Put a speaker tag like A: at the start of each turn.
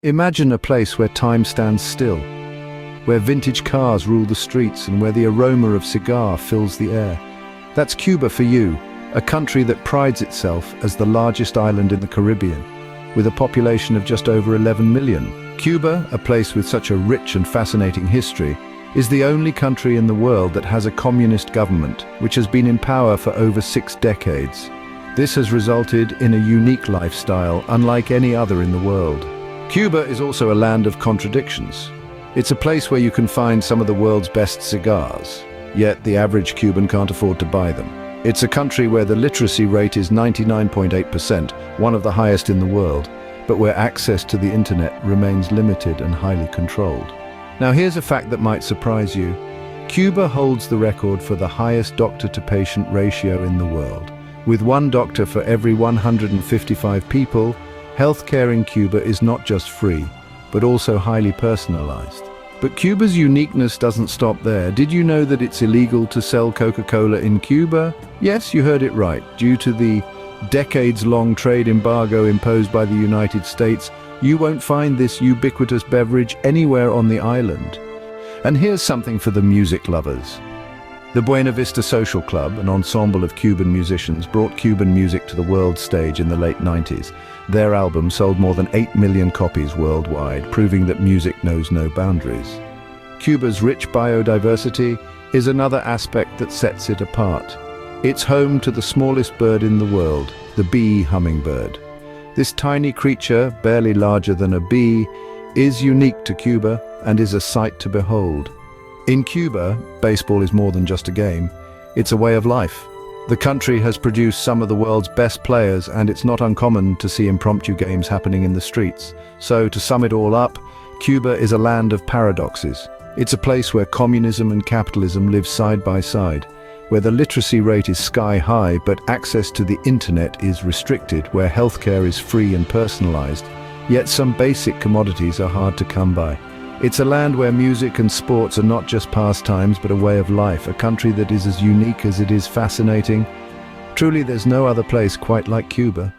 A: Imagine a place where time stands still, where vintage cars rule the streets and where the aroma of cigar fills the air. That's Cuba for you, a country that prides itself as the largest island in the Caribbean, with a population of just over 11 million. Cuba, a place with such a rich and fascinating history, is the only country in the world that has a communist government, which has been in power for over 6 decades. This has resulted in a unique lifestyle unlike any other in the world. Cuba is also a land of contradictions. It's a place where you can find some of the world's best cigars, yet the average Cuban can't afford to buy them. It's a country where the literacy rate is 99.8%, one of the highest in the world, but where access to the internet remains limited and highly controlled. Now here's a fact that might surprise you. Cuba holds the record for the highest doctor-to-patient ratio in the world. With one doctor for every 155 people, healthcare in Cuba is not just free, but also highly personalized. But Cuba's uniqueness doesn't stop there. Did you know that it's illegal to sell Coca-Cola in Cuba? Yes, you heard it right. Due to the decades-long trade embargo imposed by the United States, you won't find this ubiquitous beverage anywhere on the island. And here's something for the music lovers. The Buena Vista Social Club, an ensemble of Cuban musicians, brought Cuban music to the world stage in the late 90s. Their album sold more than 8 million copies worldwide, proving that music knows no boundaries. Cuba's rich biodiversity is another aspect that sets it apart. It's home to the smallest bird in the world, the bee hummingbird. This tiny creature, barely larger than a bee, is unique to Cuba and is a sight to behold. In Cuba, baseball is more than just a game. It's a way of life. The country has produced some of the world's best players, and it's not uncommon to see impromptu games happening in the streets. So, to sum it all up, Cuba is a land of paradoxes. It's a place where communism and capitalism live side by side, where the literacy rate is sky high, but access to the internet is restricted, where healthcare is free and personalized, yet some basic commodities are hard to come by. It's a land where music and sports are not just pastimes, but a way of life, a country that is as unique as it is fascinating. Truly, there's no other place quite like Cuba.